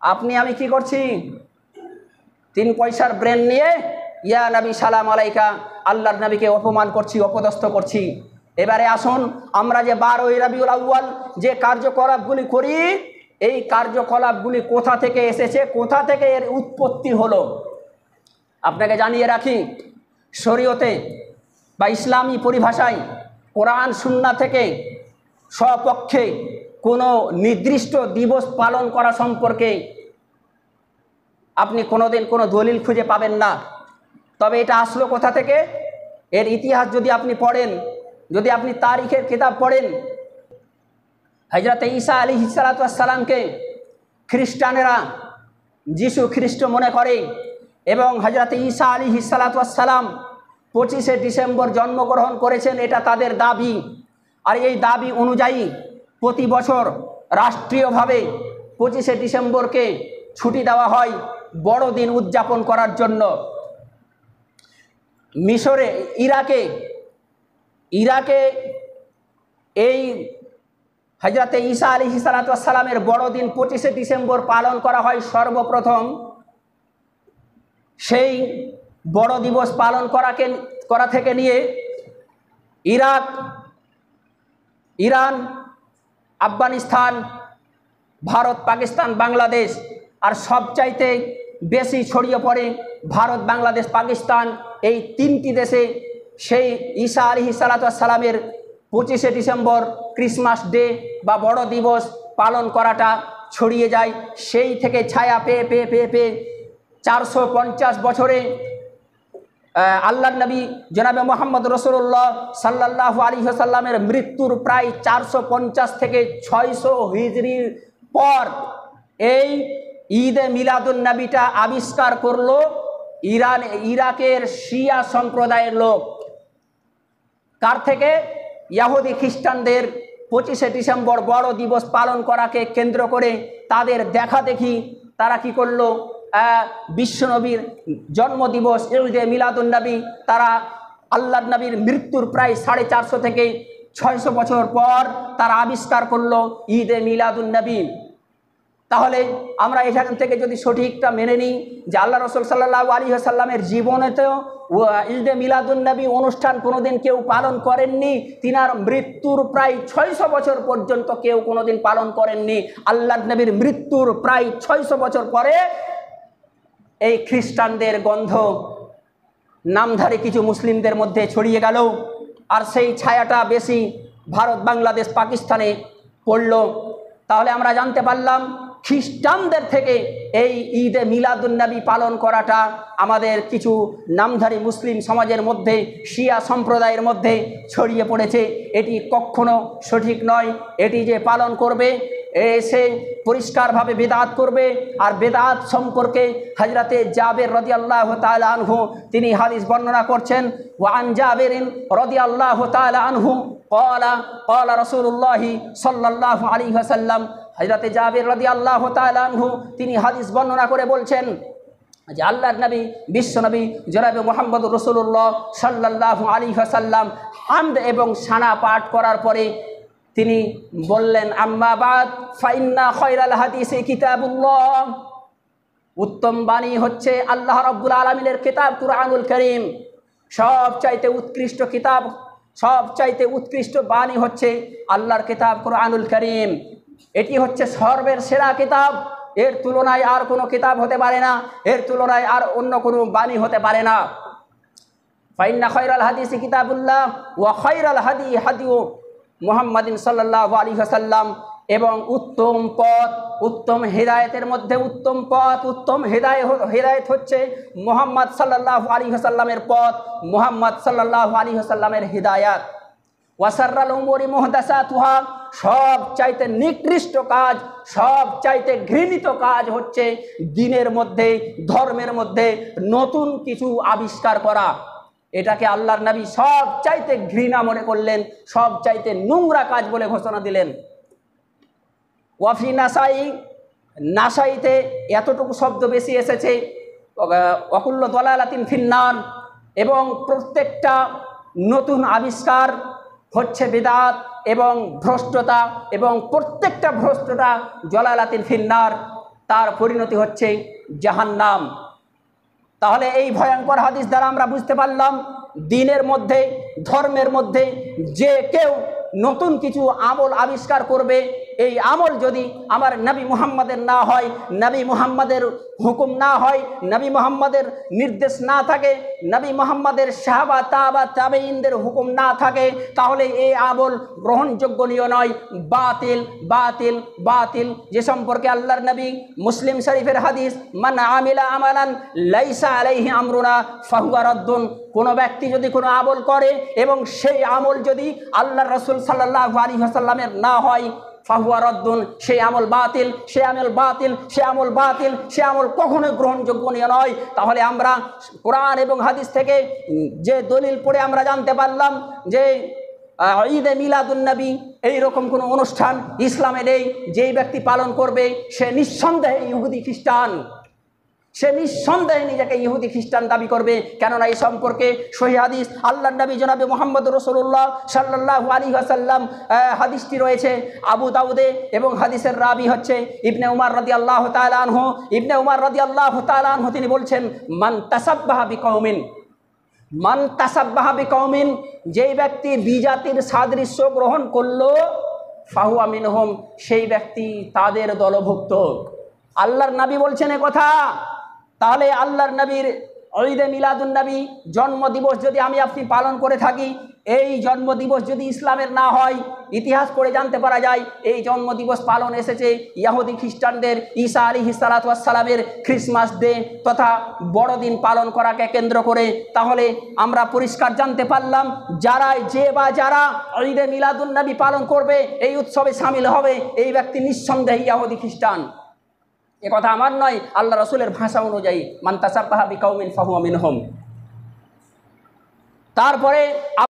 আপনি আমি কি করছি? 3 পয়সার ব্রেন নিয়ে ইয়া নবী সালাম আলাইকা, আল্লাহর নবীকে অপমান করছি, অপদস্থ করছি। এবারে আসুন, আমরা যে 12ই রবিউল আউয়াল যে কার্যকলাপগুলি করি, এই কার্যকলাপগুলি কোথা থেকে এসেছে, কোথা থেকে এর উৎপত্তি হলো? আপনাকে জানিয়ে রাখি, শরীয়তে বা ইসলামী পরিভাষায় কোরআন সুন্নাহ থেকে স্বপক্ষে কোনো নির্দিষ্ট দিবস পালন করা সম্পর্কে আপনি কোনোদিন কোনো দলিল খুঁজে পাবেন না। তবে এটা আসলো কোথা থেকে? এর ইতিহাস যদি আপনি পড়েন, যদি আপনি তারিখের কিতাব পড়েন, হযরত ঈসা আলাইহিস সালামকে খ্রিস্টানেরা যিশু খ্রিস্ট মনে করে এবং হযরত ঈসা আলাইহিস সালাম 25শে ডিসেম্বর জন্মগ্রহণ করেছেন, এটা তাদের দাবি। আর এই দাবি অনুযায়ী প্রতি বছর রাষ্ট্রীয়ভাবে 25শে ডিসেম্বরকে ছুটি দেওয়া হয় বড়দিন উদযাপন করার জন্য। মিশরে, ইরাকে এই হযরত ঈসা আলাইহিস সালামের বড়দিন 25শে ডিসেম্বর পালন করা হয় সর্বপ্রথম। সেই বড় দিবস পালন করা থেকে নিয়ে ইরাক, ইরান, আফগানিস্তান, ভারত, পাকিস্তান, বাংলাদেশ, আর সবচাইতে বেশি ছড়িয়ে পড়ে ভারত, বাংলাদেশ, পাকিস্তান, এই 3টি দেশে সেই ঈসা আলাইহিস সালামের 25শে ডিসেম্বর ক্রিসমাস ডে বা বড় দিবস পালন করাটা ছড়িয়ে যায়। সেই থেকে ছায়া পেয়ে পেয়ে পেয়ে পেয়ে 450 বছরে আল্লাহর নবী জনাবে মুহাম্মদ রাসূলুল্লাহ সাল্লাল্লাহু আলাইহি ওয়াসাল্লামের মৃত্যুর প্রায় 450 থেকে 600 হিজরির পর এই ঈদে মিলাদুন নবীটা আবিষ্কার করলো ইরাকের শিয়া সম্প্রদায়ের লোক। কার থেকে? ইহুদি খ্রিস্টানদের 25শে ডিসেম্বর বড় দিবস পালন করাকে কেন্দ্র করে তাদের দেখা দেখি তারা কি করলো, বিশ্বনবীর জন্মদিবস ঈদে মিলাদুন নবী, তারা আল্লাহর নবীর মৃত্যুর প্রায় 450 থেকে 600 বছর পর তারা আবিষ্কার করলো ঈদে মিলাদুন নবী। তাহলে আমরা এখান থেকে যদি সঠিকটা মেনে নিই যে আল্লাহ রাসূল সাল্লাল্লাহু আলাইহি ওয়াসাল্লামের জীবনেতেও ঈদে মিলাদুন নবী অনুষ্ঠান কোনোদিন কেউ পালন করেননি, তিনার মৃত্যুর প্রায় 600 বছর পর্যন্ত কেউ কোনোদিন পালন করেননি। আল্লাহর নবীর মৃত্যুর প্রায় 600 বছর পরে এই খ্রিস্টানদের গন্ধ নামধারী কিছু মুসলিমদের মধ্যে ছড়িয়ে গেল, আর সেই ছায়াটা বেশি ভারত, বাংলাদেশ, পাকিস্তানে পড়ল। তাহলে আমরা জানতে পারলাম খ্রিস্টানদের থেকে এই ঈদে মিলাদুন নবী পালন করাটা আমাদের কিছু নামধারী মুসলিম সমাজের মধ্যে, শিয়া সম্প্রদায়ের মধ্যে ছড়িয়ে পড়েছে। এটি কখনো সঠিক নয়। এটি যে পালন করবে সে পরিষ্কারভাবে বেদাত করবে। আর বেদাত সম্পর্কে হযরতে জাবের রাদিয়াল্লাহু তাআলা আনহু তিনি হাদিস বর্ণনা করছেন, ওয়ান জাবেরিন রাদিয়াল্লাহু তাআলা আনহু ক্বালা ক্বালা রাসূলুল্লাহি সাল্লাল্লাহু আলাইহি ওয়াসাল্লাম, হযরতে জাবের রাদিয়াল্লাহু তাআলা আনহু তিনি হাদিস বর্ণনা করে বলছেন যে আল্লাহর নবী, বিশ্বনবী জনাবে মুহাম্মদুর রাসূলুল্লাহ সাল্লাল্লাহু আলাইহি ওয়াসাল্লাম হামদ এবং সানা পাঠ করার পরে তিনি বললেন, আম্মা বাদ ফাইন্না খায়রাল হাদিসি কিতাবুল্লাহ, উত্তম বাণী হচ্ছে আল্লাহ রাব্বুল আলামিনের কিতাব কুরআনুল কারীম। সবচাইতে উৎকৃষ্ট কিতাব, সবচাইতে উৎকৃষ্ট বাণী হচ্ছে আল্লাহর কিতাব কুরআনুল কারীম। এটি হচ্ছে সর্বের সেরা কিতাব। এর তুলনায় আর কোনো কিতাব হতে পারে না, এর তুলনায় আর অন্য কোনো বাণী হতে পারে না। ফাইন্না খায়রাল হাদিসি কিতাবুল্লাহ ওয়া খায়রাল হাদি হাদিউ মুহাম্মাদিন সাল্লাল্লাহু আলাইহি ওয়াসাল্লাম, এবং উত্তম পথ, উত্তম হেদায়েতের মধ্যে উত্তম পথ, উত্তম হেদায়েত হচ্ছে মুহাম্মদ সাল্লাল্লাহু আলাইহি ওয়াসাল্লামের পথ, মুহাম্মদ সাল্লাল্লাহু আলাইহি ওয়াসাল্লামের হিদায়াত। ওয়াসাররাল উমুরি মুহদাসাতুহা, সব চাইতে নিকৃষ্ট কাজ, সব চাইতে ঘৃণিত কাজ হচ্ছে দ্বীনের মধ্যে, ধর্মের মধ্যে নতুন কিছু আবিষ্কার করা। এটাকে আল্লাহর নবী সব চাইতে ঘৃণা মনে করলেন, সব চাইতে নোংরা কাজ বলে ঘোষণা দিলেন। ওয়াফি নাসাই, নাসাইতে এতটুকু শব্দ বেশি এসেছে, ওয়াকুল্লু দালালাতিন ফিন্নার, এবং প্রত্যেকটা নতুন আবিষ্কার হচ্ছে বিদআত এবং ভ্রষ্টতা, এবং প্রত্যেকটা ভ্রষ্টতা জালালাতিন ফিন্নার। তার পরিণতি হচ্ছে জাহান্নাম। তাহলে এই ভয়ঙ্কর হাদিস দ্বারা আমরা বুঝতে পারলাম দ্বীনের মধ্যে, ধর্মের মধ্যে যে কেউ নতুন কিছু আমল আবিষ্কার করবে, এই আমল যদি আমার নবী মুহাম্মাদের না হয়, নবী মুহাম্মাদের হুকুম না হয়, নবী মুহাম্মাদের নির্দেশ না থাকে, নবী মুহাম্মাদের সাহাবা তাবা তাবেঈনদের হুকুম না থাকে, তাহলে এই আমল গ্রহণযোগ্যনীয় নয়, বাতিল বাতিল বাতিল। যে সম্পর্কে আল্লাহর নবী মুসলিম শরীফের হাদিস, মান আমিলা আমালান লাইসা আলাইহি আমরুনা ফাহুয়া রাদ্দুন, কোনো ব্যক্তি যদি কোনো আমল করে এবং সেই আমল যদি আল্লাহর রাসূল সাল্লাল্লাহু আলাইহি ওয়াসাল্লামের না হয়, ফাহুয়া রাদ্দুন, সেই আমল বাতিল, সে আমল বাতিল, সে আমল বাতিল, সে আমল কখনোই গ্রহণযোগ্যনীয় নয়। তাহলে আমরা কোরআন এবং হাদিস থেকে যে দলিল পড়ে আমরা জানতে পারলাম যে ঈদে মিলাদুন্নবী এইরকম কোনো অনুষ্ঠান ইসলামে নেই। যেই ব্যক্তি পালন করবে সে নিঃসন্দেহে ইহুদি খ্রিস্টান, সে নিঃসন্দেহে নিজেকে ইহুদি খ্রিস্টান দাবি করবে। কেননা এই সম্পর্কে সহিহ হাদিস আল্লাহর নবী জনাবে মুহাম্মদ রাসূলুল্লাহ সাল্লাল্লাহু আলাইহি ওয়াসাল্লাম হাদিসটি রয়েছে আবু দাউদে এবং হাদিসের রাবি হচ্ছে ইবনে উমর রাদিয়াল্লাহু তাআলা আনহু। ইবনে উমর রাদিয়াল্লাহু তাআলা আনহু তিনি বলছেন, মান তাসাব্বাহা বিকওমিন, মান তাসাব্বাহা বিকওমিন, যেই ব্যক্তি বিজাতির সাদৃশ্য গ্রহণ করলো, ফাহুয়া মিনহুম, সেই ব্যক্তি তাদের দলভুক্ত। আল্লাহর নবী বলছেন এ কথা। তাহলে আল্লাহর নবীর ঈদে মিলাদুন্নবী জন্মদিবস যদি আমি আপনি পালন করে থাকি, এই জন্মদিবস যদি ইসলামের না হয়, ইতিহাস পড়ে জানতে পারা যায় এই জন্মদিবস পালন এসেছে ইহুদি খ্রিস্টানদের ঈসা আলাইহিস সালাতু ওয়াস সালামের ক্রিসমাস ডে তথা বড়দিন পালন করাকে কেন্দ্র করে। তাহলে আমরা পরিষ্কার জানতে পারলাম যারা ঈদে মিলাদুন্নবী পালন করবে, এই উৎসবে শামিল হবে, এই ব্যক্তি নিঃসন্দেহে ইহুদি খ্রিস্টান। এ কথা আমার নয়, আল্লাহ রাসূলের ভাষা অনুযায়ী, মান তাসাব্বাহা বিকওমিন ফাহুয়া মিনহুম। তারপরে